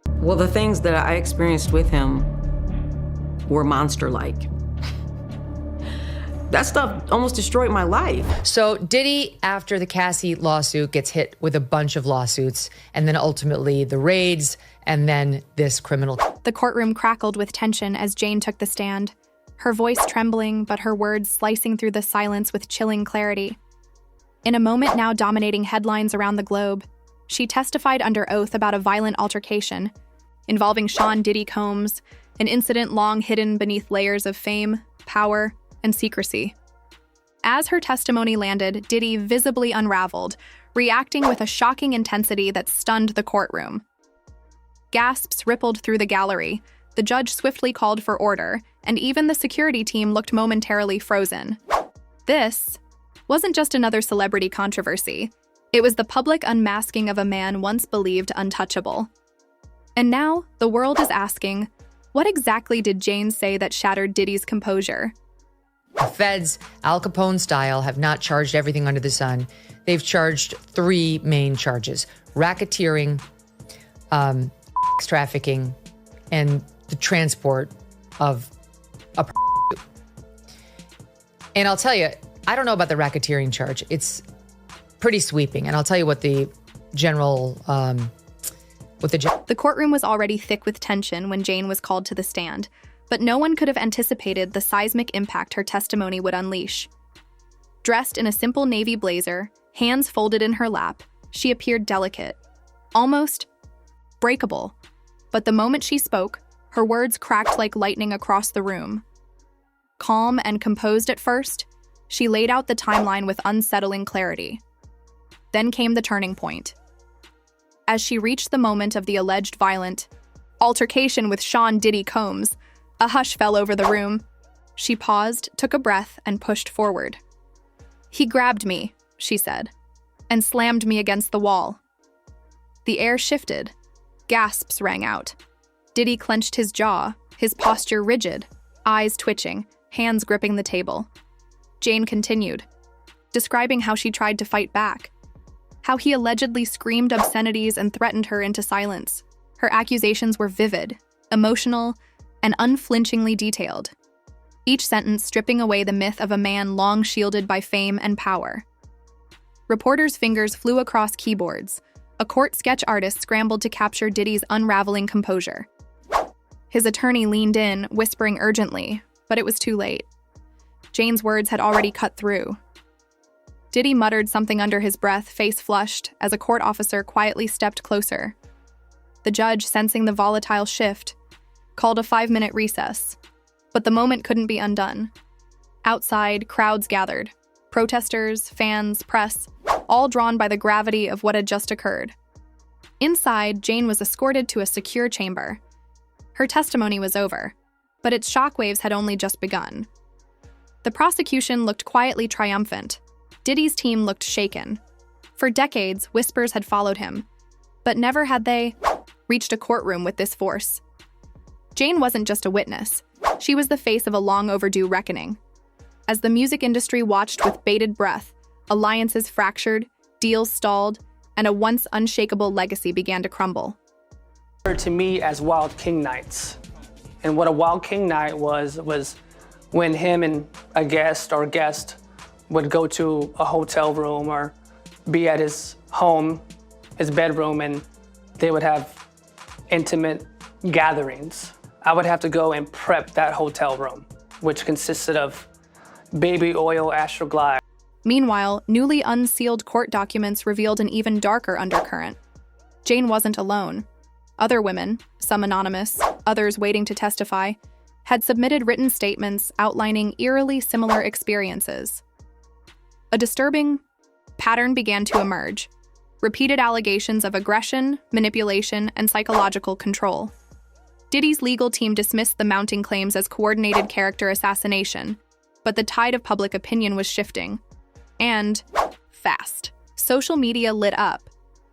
Well, the things that I experienced with him were monster-like. That stuff almost destroyed my life. So Diddy, after the Cassie lawsuit, gets hit with a bunch of lawsuits, and then ultimately the raids, and then this criminal. The courtroom crackled with tension as Jane took the stand, her voice trembling, but her words slicing through the silence with chilling clarity. In a moment now dominating headlines around the globe, she testified under oath about a violent altercation involving Sean Diddy Combs, an incident long hidden beneath layers of fame, power, and secrecy. As her testimony landed, Diddy visibly unraveled, reacting with a shocking intensity that stunned the courtroom. Gasps rippled through the gallery. The judge swiftly called for order, and even the security team looked momentarily frozen. This wasn't just another celebrity controversy. It was the public unmasking of a man once believed untouchable. And now, the world is asking, what exactly did Jane say that shattered Diddy's composure? The feds, Al Capone style, have not charged everything under the sun. They've charged 3 main charges: racketeering, trafficking, and the transport of a prostitute. And I'll tell you, I don't know about the racketeering charge. It's pretty sweeping. And I'll tell you what the general, The courtroom was already thick with tension when Jane was called to the stand, but no one could have anticipated the seismic impact her testimony would unleash. Dressed in a simple navy blazer, hands folded in her lap, she appeared delicate, almost breakable. But the moment she spoke, her words cracked like lightning across the room. Calm and composed at first, she laid out the timeline with unsettling clarity. Then came the turning point. As she reached the moment of the alleged violent altercation with Sean Diddy Combs, a hush fell over the room. She paused, took a breath, and pushed forward. "He grabbed me," she said, "and slammed me against the wall." The air shifted. Gasps rang out. Diddy clenched his jaw, his posture rigid, eyes twitching, hands gripping the table. Jane continued, describing how she tried to fight back, how he allegedly screamed obscenities and threatened her into silence. Her accusations were vivid, emotional, and unflinchingly detailed, each sentence stripping away the myth of a man long shielded by fame and power. Reporters' fingers flew across keyboards. A court sketch artist scrambled to capture Diddy's unraveling composure. His attorney leaned in, whispering urgently, but it was too late. Jane's words had already cut through. Diddy muttered something under his breath, face flushed, as a court officer quietly stepped closer. The judge, sensing the volatile shift, called a 5-minute recess. But the moment couldn't be undone. Outside, crowds gathered. Protesters, fans, press, all drawn by the gravity of what had just occurred. Inside, Jane was escorted to a secure chamber. Her testimony was over, but its shockwaves had only just begun. The prosecution looked quietly triumphant. Diddy's team looked shaken. For decades, whispers had followed him, but never had they reached a courtroom with this force. Jane wasn't just a witness. She was the face of a long-overdue reckoning. As the music industry watched with bated breath, alliances fractured, deals stalled, and a once unshakable legacy began to crumble. To me as Wild King nights. And what a Wild King night was when him and a guest would go to a hotel room or be at his home, his bedroom, and they would have intimate gatherings. I would have to go and prep that hotel room, which consisted of baby oil, Astroglide. Meanwhile, newly unsealed court documents revealed an even darker undercurrent. Jane wasn't alone. Other women, some anonymous, others waiting to testify, had submitted written statements outlining eerily similar experiences. A disturbing pattern began to emerge. Repeated allegations of aggression, manipulation, and psychological control. Diddy's legal team dismissed the mounting claims as coordinated character assassination, but the tide of public opinion was shifting. And fast. Social media lit up.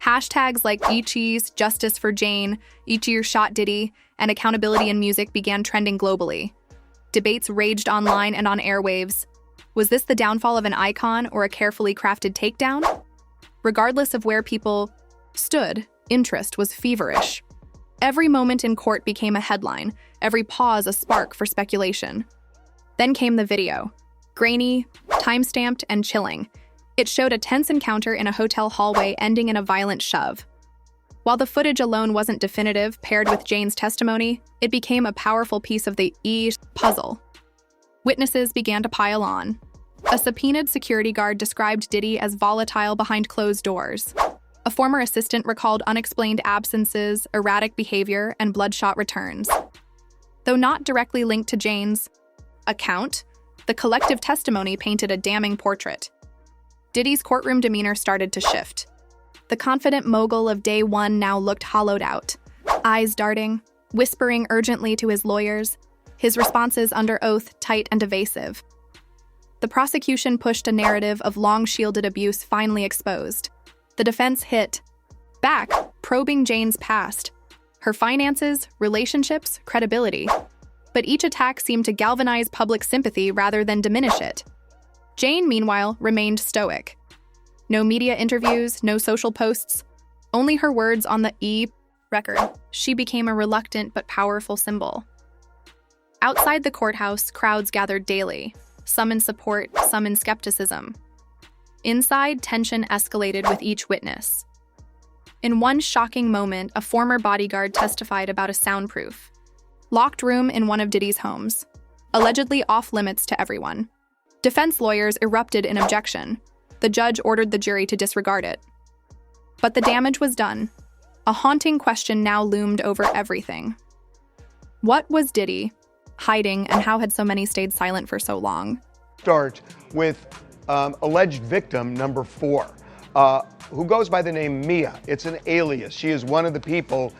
Hashtags like Ichi's, Justice for Jane, Ichi shot Diddy, and accountability in music began trending globally. Debates raged online and on airwaves. Was this the downfall of an icon or a carefully crafted takedown? Regardless of where people stood, interest was feverish. Every moment in court became a headline, every pause a spark for speculation. Then came the video. Grainy, time-stamped, and chilling. It showed a tense encounter in a hotel hallway ending in a violent shove. While the footage alone wasn't definitive, paired with Jane's testimony, it became a powerful piece of the puzzle. Witnesses began to pile on. A subpoenaed security guard described Diddy as volatile behind closed doors. A former assistant recalled unexplained absences, erratic behavior, and bloodshot returns. Though not directly linked to Jane's account, the collective testimony painted a damning portrait. Diddy's courtroom demeanor started to shift. The confident mogul of day one now looked hollowed out, eyes darting, whispering urgently to his lawyers, his responses under oath tight and evasive. The prosecution pushed a narrative of long-shielded abuse finally exposed. The defense hit back, probing Jane's past, her finances, relationships, credibility. But each attack seemed to galvanize public sympathy rather than diminish it. Jane, meanwhile, remained stoic. No media interviews, no social posts, only her words on the record. She became a reluctant but powerful symbol. Outside the courthouse, crowds gathered daily, some in support, some in skepticism. Inside, tension escalated with each witness. In one shocking moment, a former bodyguard testified about a soundproof, locked room in one of Diddy's homes, allegedly off-limits to everyone. Defense lawyers erupted in objection. The judge ordered the jury to disregard it. But the damage was done. A haunting question now loomed over everything. What was Diddy hiding, and how had so many stayed silent for so long? Start with alleged victim number 4, who goes by the name Mia. It's an alias. She is one of the people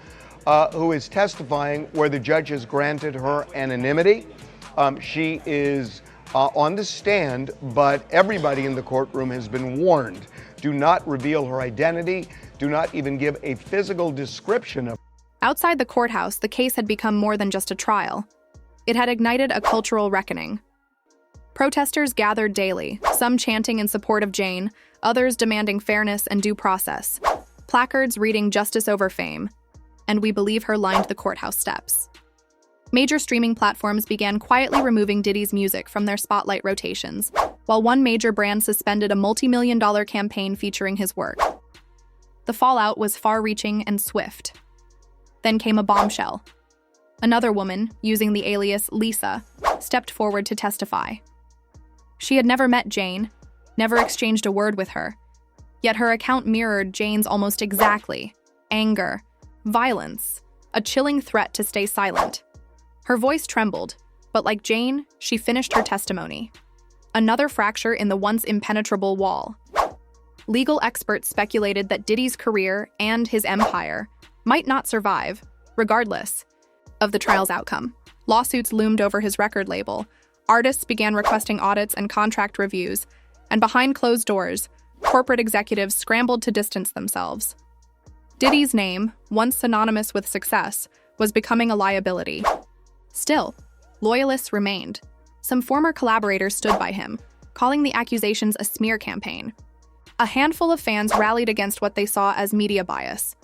who is testifying where the judge has granted her anonymity. She is on the stand, but everybody in the courtroom has been warned. Do not reveal her identity. Do not even give a physical description of her. Outside the courthouse, the case had become more than just a trial. It had ignited a cultural reckoning. Protesters gathered daily, some chanting in support of Jane, others demanding fairness and due process. Placards reading "Justice over fame," and "We believe her" lined the courthouse steps. Major streaming platforms began quietly removing Diddy's music from their spotlight rotations, while one major brand suspended a multi-million-dollar campaign featuring his work. The fallout was far-reaching and swift. Then came a bombshell. Another woman, using the alias Lisa, stepped forward to testify. She had never met Jane, never exchanged a word with her, yet her account mirrored Jane's almost exactly: anger, violence, a chilling threat to stay silent. Her voice trembled, but like Jane, she finished her testimony. Another fracture in the once impenetrable wall. Legal experts speculated that Diddy's career and his empire might not survive, regardless of the trial's outcome. Lawsuits loomed over his record label. Artists began requesting audits and contract reviews, and behind closed doors, corporate executives scrambled to distance themselves. Diddy's name, once synonymous with success, was becoming a liability. Still, loyalists remained. Some former collaborators stood by him, calling the accusations a smear campaign. A handful of fans rallied against what they saw as media bias.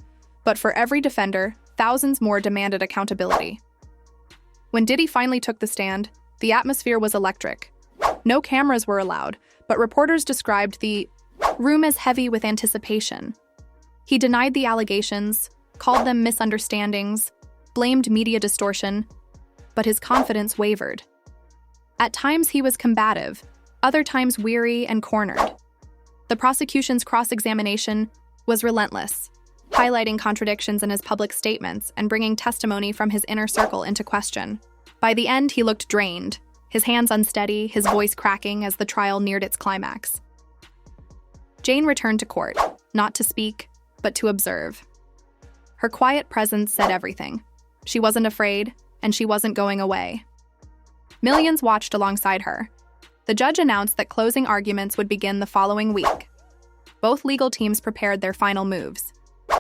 But for every defender, thousands more demanded accountability. When Diddy finally took the stand, the atmosphere was electric. No cameras were allowed, but reporters described the room as heavy with anticipation. He denied the allegations, called them misunderstandings, blamed media distortion, but his confidence wavered. At times he was combative, other times weary and cornered. The prosecution's cross-examination was relentless, highlighting contradictions in his public statements and bringing testimony from his inner circle into question. By the end, he looked drained, his hands unsteady, his voice cracking as the trial neared its climax. Jane returned to court, not to speak, but to observe. Her quiet presence said everything. She wasn't afraid, and she wasn't going away. Millions watched alongside her. The judge announced that closing arguments would begin the following week. Both legal teams prepared their final moves.